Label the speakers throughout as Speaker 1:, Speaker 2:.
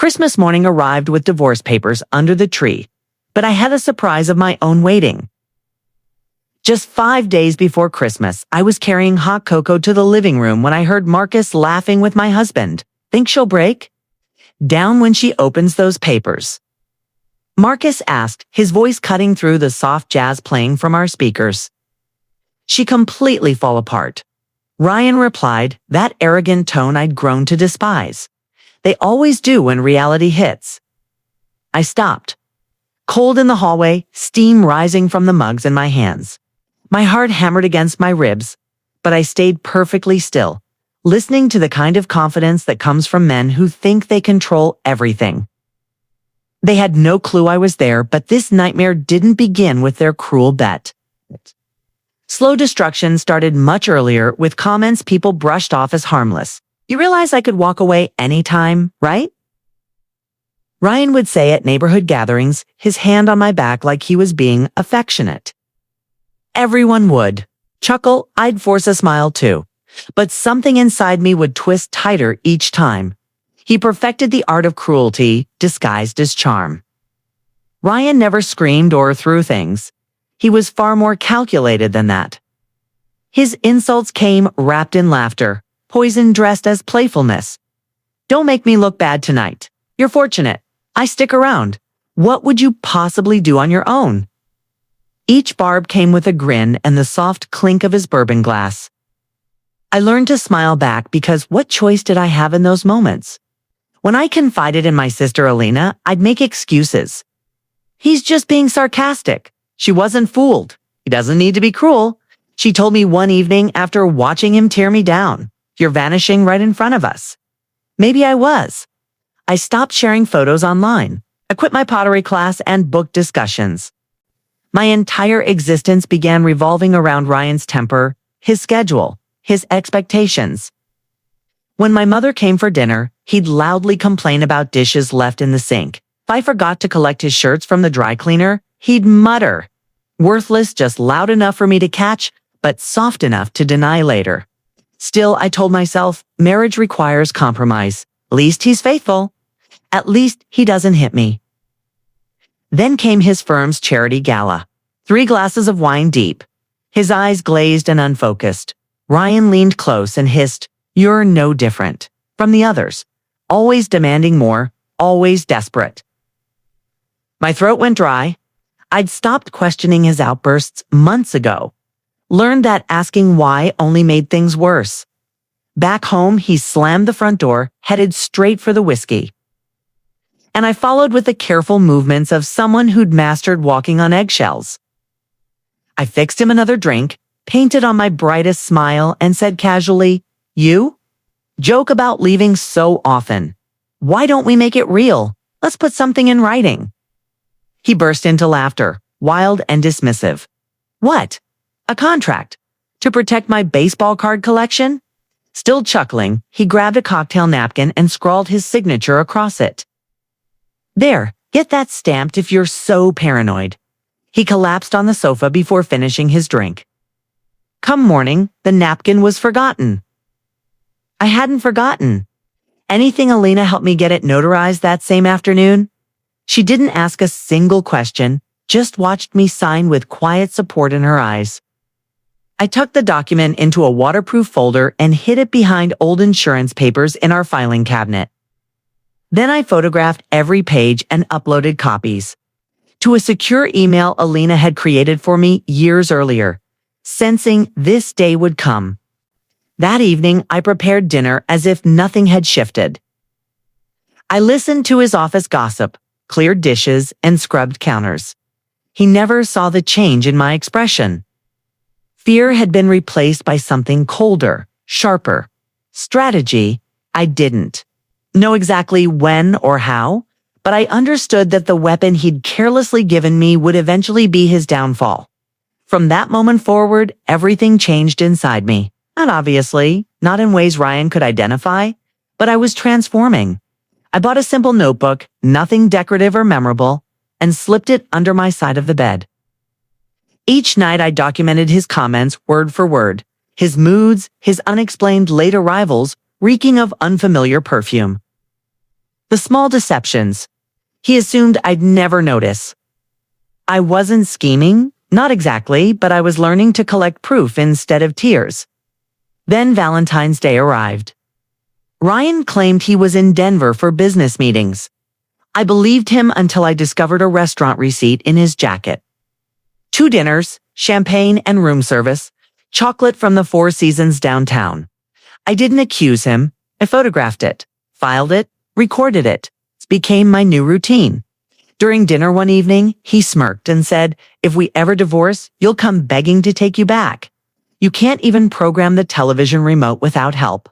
Speaker 1: Christmas morning arrived with divorce papers under the tree, but I had a surprise of my own waiting. Just 5 days before Christmas, I was carrying hot cocoa to the living room when I heard Marcus laughing with my husband. Think she'll break? Down when she opens those papers. Marcus asked, his voice cutting through the soft jazz playing from our speakers. She completely fall apart. Ryan replied, that arrogant tone I'd grown to despise. They always do when reality hits. I stopped. Cold in the hallway, steam rising from the mugs in my hands. My heart hammered against my ribs, but I stayed perfectly still, listening to the kind of confidence that comes from men who think they control everything. They had no clue I was there, but this nightmare didn't begin with their cruel bet. Slow destruction started much earlier with comments people brushed off as harmless. You realize I could walk away anytime, right? Ryan would say at neighborhood gatherings, his hand on my back like he was being affectionate. Everyone would. Chuckle, I'd force a smile too. But something inside me would twist tighter each time. He perfected the art of cruelty, disguised as charm. Ryan never screamed or threw things. He was far more calculated than that. His insults came wrapped in laughter, poison dressed as playfulness. Don't make me look bad tonight. You're fortunate. I stick around. What would you possibly do on your own? Each barb came with a grin and the soft clink of his bourbon glass. I learned to smile back because what choice did I have in those moments? When I confided in my sister Alina, I'd make excuses. He's just being sarcastic. She wasn't fooled. He doesn't need to be cruel. She told me one evening after watching him tear me down, you're vanishing right in front of us. Maybe I was. I stopped sharing photos online. I quit my pottery class and book discussions. My entire existence began revolving around Ryan's temper, his schedule, his expectations. When my mother came for dinner, he'd loudly complain about dishes left in the sink. If I forgot to collect his shirts from the dry cleaner, he'd mutter. Worthless, just loud enough for me to catch, but soft enough to deny later. Still, I told myself, marriage requires compromise. At least he's faithful. At least he doesn't hit me. Then came his firm's charity gala. 3 glasses of wine deep. His eyes glazed and unfocused. Ryan leaned close and hissed, "You're no different from the others. Always demanding more, always desperate." My throat went dry. I'd stopped questioning his outbursts months ago. Learned that asking why only made things worse. Back home, he slammed the front door, headed straight for the whiskey. And I followed with the careful movements of someone who'd mastered walking on eggshells. I fixed him another drink, painted on my brightest smile, and said casually, "You? Joke about leaving so often. Why don't we make it real? Let's put something in writing." He burst into laughter, wild and dismissive. "What? A contract? To protect my baseball card collection?" Still chuckling, he grabbed a cocktail napkin and scrawled his signature across it. "There, get that stamped if you're so paranoid." He collapsed on the sofa before finishing his drink. Come morning, the napkin was forgotten. I hadn't forgotten. Anything Alina helped me get it notarized that same afternoon? She didn't ask a single question, just watched me sign with quiet support in her eyes. I tucked the document into a waterproof folder and hid it behind old insurance papers in our filing cabinet. Then I photographed every page and uploaded copies to a secure email Alina had created for me years earlier, sensing this day would come. That evening, I prepared dinner as if nothing had shifted. I listened to his office gossip, cleared dishes, and scrubbed counters. He never saw the change in my expression. Fear had been replaced by something colder, sharper. Strategy, I didn't know exactly when or how, but I understood that the weapon he'd carelessly given me would eventually be his downfall. From that moment forward, everything changed inside me. Not obviously, not in ways Ryan could identify, but I was transforming. I bought a simple notebook, nothing decorative or memorable, and slipped it under my side of the bed. Each night I documented his comments word for word, his moods, his unexplained late arrivals, reeking of unfamiliar perfume. The small deceptions. He assumed I'd never notice. I wasn't scheming, not exactly, but I was learning to collect proof instead of tears. Then Valentine's Day arrived. Ryan claimed he was in Denver for business meetings. I believed him until I discovered a restaurant receipt in his jacket. 2 dinners, champagne and room service, chocolate from the Four Seasons downtown. I didn't accuse him. I photographed it, filed it, recorded it. It became my new routine. During dinner one evening, he smirked and said, "If we ever divorce, you'll come begging to take you back. You can't even program the television remote without help."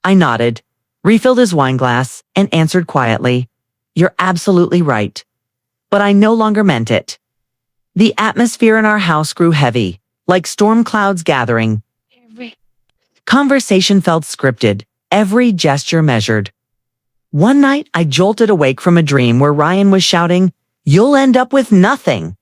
Speaker 1: I nodded, refilled his wine glass, and answered quietly, "You're absolutely right." But I no longer meant it. The atmosphere in our house grew heavy, like storm clouds gathering. Conversation felt scripted, every gesture measured. One night, I jolted awake from a dream where Ryan was shouting, "You'll end up with nothing."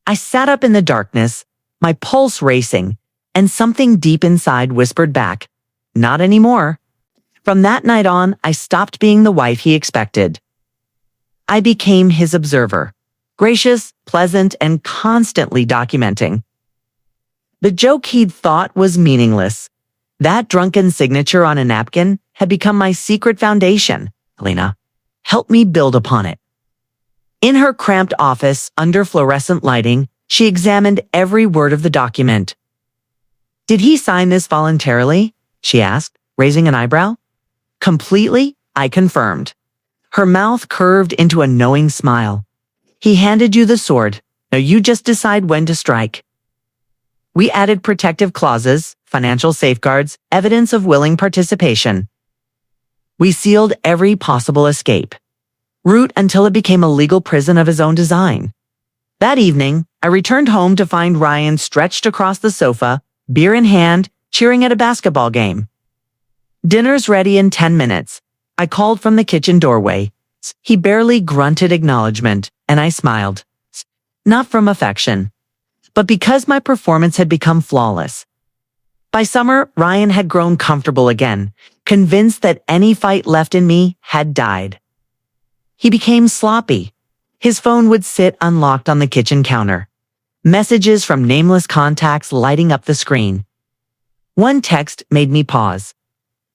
Speaker 1: I sat up in the darkness, my pulse racing, and something deep inside whispered back, "Not anymore." From that night on, I stopped being the wife he expected. I became his observer, gracious, pleasant, and constantly documenting. The joke he'd thought was meaningless. That drunken signature on a napkin had become my secret foundation. Helena, help me build upon it. In her cramped office, under fluorescent lighting, she examined every word of the document. "Did he sign this voluntarily?" she asked, raising an eyebrow. "Completely," I confirmed. Her mouth curved into a knowing smile. "He handed you the sword. Now you just decide when to strike." We added protective clauses, financial safeguards, evidence of willing participation. We sealed every possible escape route until it became a legal prison of his own design. That evening, I returned home to find Ryan stretched across the sofa, beer in hand, cheering at a basketball game. "Dinner's ready in 10 minutes. I called from the kitchen doorway. He barely grunted acknowledgement, and I smiled. Not from affection, but because my performance had become flawless. By summer, Ryan had grown comfortable again, convinced that any fight left in me had died. He became sloppy. His phone would sit unlocked on the kitchen counter. Messages from nameless contacts lighting up the screen. One text made me pause.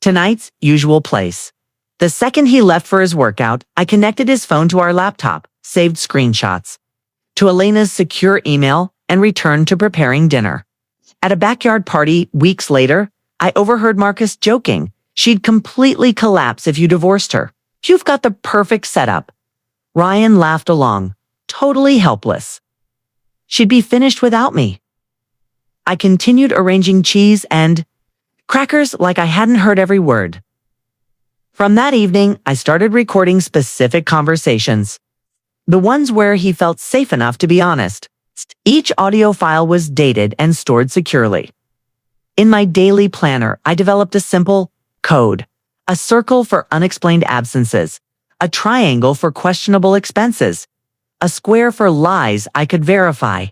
Speaker 1: "Tonight's usual place." The second he left for his workout, I connected his phone to our laptop, saved screenshots, to Elena's secure email, and returned to preparing dinner. At a backyard party weeks later, I overheard Marcus joking. "She'd completely collapse if you divorced her. You've got the perfect setup." Ryan laughed along, totally helpless. "She'd be finished without me." I continued arranging cheese and crackers like I hadn't heard every word. From that evening, I started recording specific conversations. The ones where he felt safe enough to be honest. Each audio file was dated and stored securely. In my daily planner, I developed a simple code, a circle for unexplained absences, a triangle for questionable expenses, a square for lies I could verify.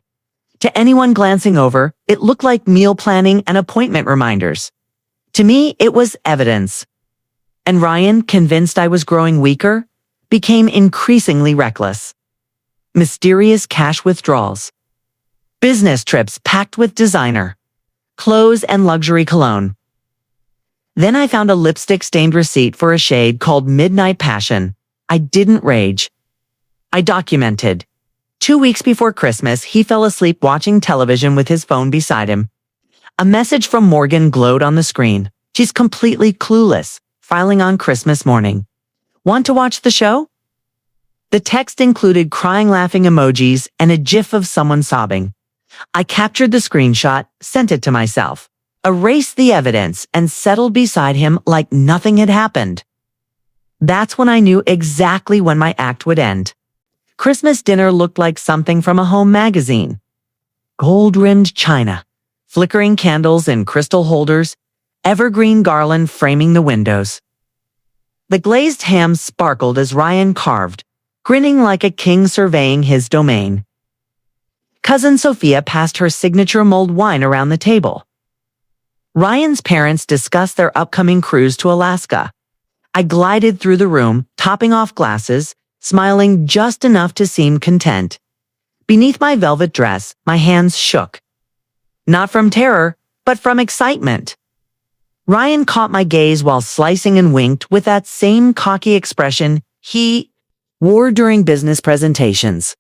Speaker 1: To anyone glancing over, it looked like meal planning and appointment reminders. To me, it was evidence. And Ryan, convinced I was growing weaker, became increasingly reckless. Mysterious cash withdrawals. Business trips packed with designer. Clothes and luxury cologne. Then I found a lipstick-stained receipt for a shade called Midnight Passion. I didn't rage. I documented. 2 weeks before Christmas, he fell asleep watching television with his phone beside him. A message from Morgan glowed on the screen. She's completely clueless, filing on Christmas morning. "Want to watch the show?" The text included crying laughing emojis and a gif of someone sobbing. I captured the screenshot, sent it to myself, erased the evidence, and settled beside him like nothing had happened. That's when I knew exactly when my act would end. Christmas dinner looked like something from a home magazine. Gold-rimmed china, flickering candles in crystal holders, evergreen garland framing the windows. The glazed ham sparkled as Ryan carved, grinning like a king surveying his domain. Cousin Sophia passed her signature mulled wine around the table. Ryan's parents discussed their upcoming cruise to Alaska. I glided through the room, topping off glasses, smiling just enough to seem content. Beneath my velvet dress, my hands shook. Not from terror, but from excitement. Ryan caught my gaze while slicing and winked with that same cocky expression he wore during business presentations.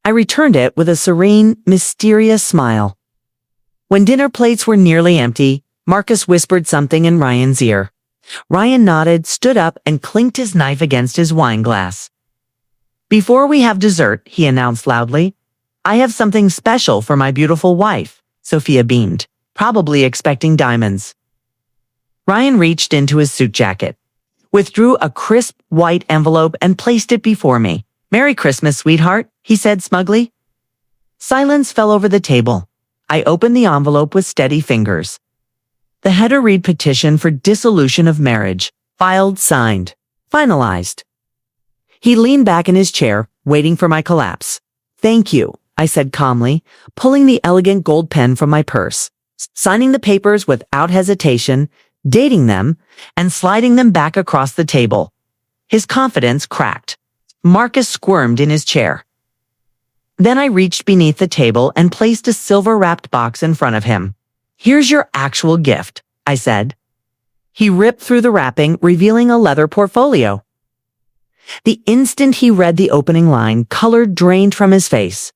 Speaker 1: I returned it with a serene, mysterious smile. When dinner plates were nearly empty, Marcus whispered something in Ryan's ear. Ryan nodded, stood up, and clinked his knife against his wine glass. "Before we have dessert," he announced loudly, "I have something special for my beautiful wife." Sophia beamed, probably expecting diamonds. Ryan reached into his suit jacket, withdrew a crisp white envelope and placed it before me. "Merry Christmas, sweetheart," he said smugly. Silence fell over the table. I opened the envelope with steady fingers. The header read "Petition for Dissolution of Marriage. Filed, signed. Finalized." He leaned back in his chair, waiting for my collapse. "Thank you," I said calmly, pulling the elegant gold pen from my purse, signing the papers without hesitation, dating them, and sliding them back across the table. His confidence cracked. Marcus squirmed in his chair. Then I reached beneath the table and placed a silver-wrapped box in front of him. "Here's your actual gift," I said. He ripped through the wrapping, revealing a leather portfolio. The instant he read the opening line, color drained from his face.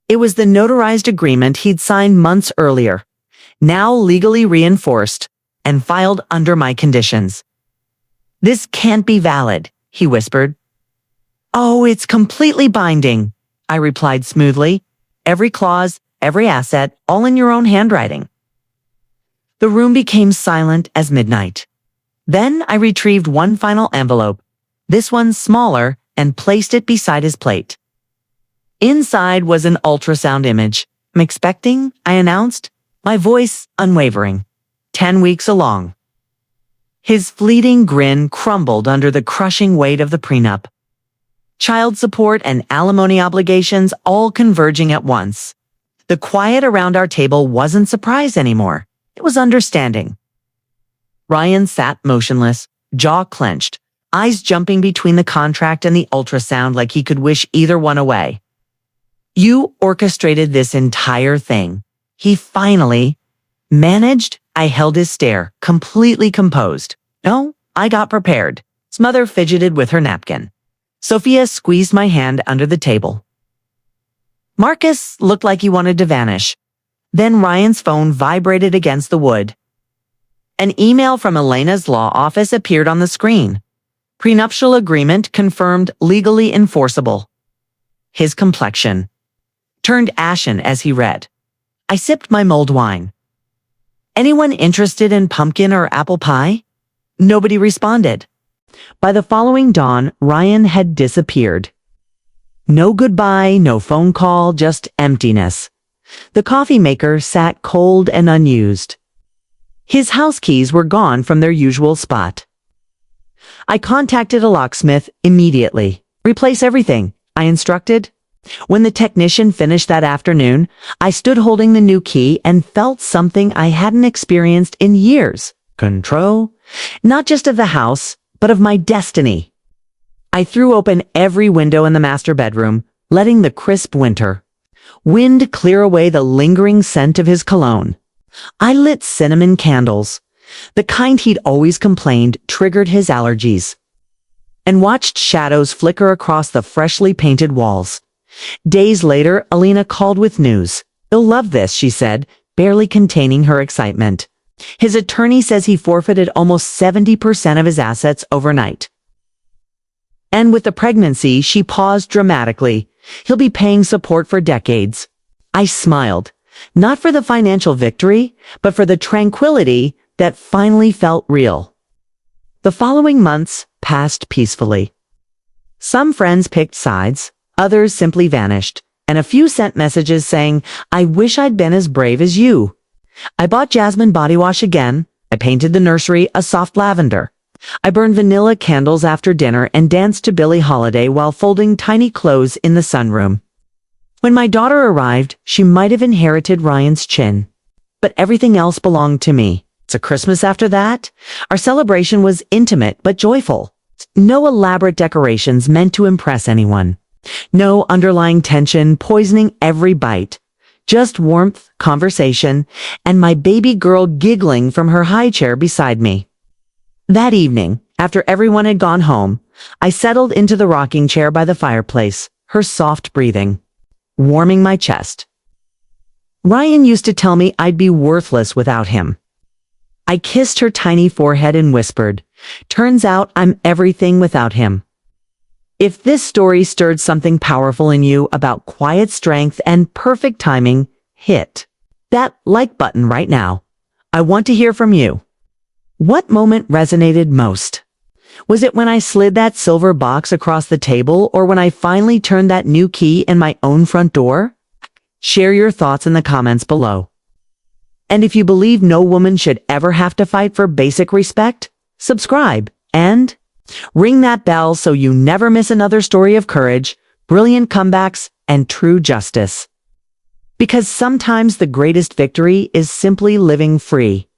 Speaker 1: It was the notarized agreement he'd signed months earlier, now legally reinforced and filed under my conditions. "This can't be valid," he whispered. "Oh, it's completely binding," I replied smoothly. "Every clause, every asset, all in your own handwriting." The room became silent as midnight. Then I retrieved one final envelope, this one smaller, and placed it beside his plate. Inside was an ultrasound image. "I'm expecting," I announced, my voice unwavering. 10 weeks along. His fleeting grin crumbled under the crushing weight of the prenup. Child support and alimony obligations all converging at once. The quiet around our table wasn't surprise anymore. It was understanding. Ryan sat motionless, jaw clenched, eyes jumping between the contract and the ultrasound like he could wish either one away. "You orchestrated this entire thing," he finally managed. I held his stare, completely composed. "No, I got prepared." His mother fidgeted with her napkin. Sophia squeezed my hand under the table. Marcus looked like he wanted to vanish. Then Ryan's phone vibrated against the wood. An email from Elena's law office appeared on the screen. Prenuptial agreement confirmed, legally enforceable. His complexion turned ashen as he read. I sipped my mulled wine. "Anyone interested in pumpkin or apple pie?" Nobody responded. By the following dawn, Ryan had disappeared. No goodbye, no phone call, just emptiness. The coffee maker sat cold and unused. His house keys were gone from their usual spot. I contacted a locksmith immediately. "Replace everything," I instructed. When the technician finished that afternoon, I stood holding the new key and felt something I hadn't experienced in years. Control, not just of the house, but of my destiny. I threw open every window in the master bedroom, letting the crisp winter wind clear away the lingering scent of his cologne. I lit cinnamon candles, the kind he'd always complained triggered his allergies, and watched shadows flicker across the freshly painted walls. Days later, Alina called with news. "You'll love this," she said, barely containing her excitement. "His attorney says he forfeited almost 70% of his assets overnight. And with the pregnancy," she paused dramatically, "he'll be paying support for decades." I smiled, not for the financial victory, but for the tranquility that finally felt real. The following months passed peacefully. Some friends picked sides, others simply vanished, and a few sent messages saying, "I wish I'd been as brave as you." I bought jasmine body wash again. I painted the nursery a soft lavender. I burned vanilla candles after dinner and danced to Billie Holiday while folding tiny clothes in the sunroom. When my daughter arrived, she might have inherited Ryan's chin, but everything else belonged to me. So Christmas after that, our celebration was intimate but joyful. No elaborate decorations meant to impress anyone. No underlying tension poisoning every bite. Just warmth, conversation, and my baby girl giggling from her high chair beside me. That evening, after everyone had gone home, I settled into the rocking chair by the fireplace, her soft breathing, warming my chest. Ryan used to tell me I'd be worthless without him. I kissed her tiny forehead and whispered, "Turns out I'm everything without him." If this story stirred something powerful in you about quiet strength and perfect timing, hit that like button right now. I want to hear from you. What moment resonated most? Was it when I slid that silver box across the table, or when I finally turned that new key in my own front door? Share your thoughts in the comments below. And if you believe no woman should ever have to fight for basic respect, subscribe and ring that bell so you never miss another story of courage, brilliant comebacks, and true justice. Because sometimes the greatest victory is simply living free.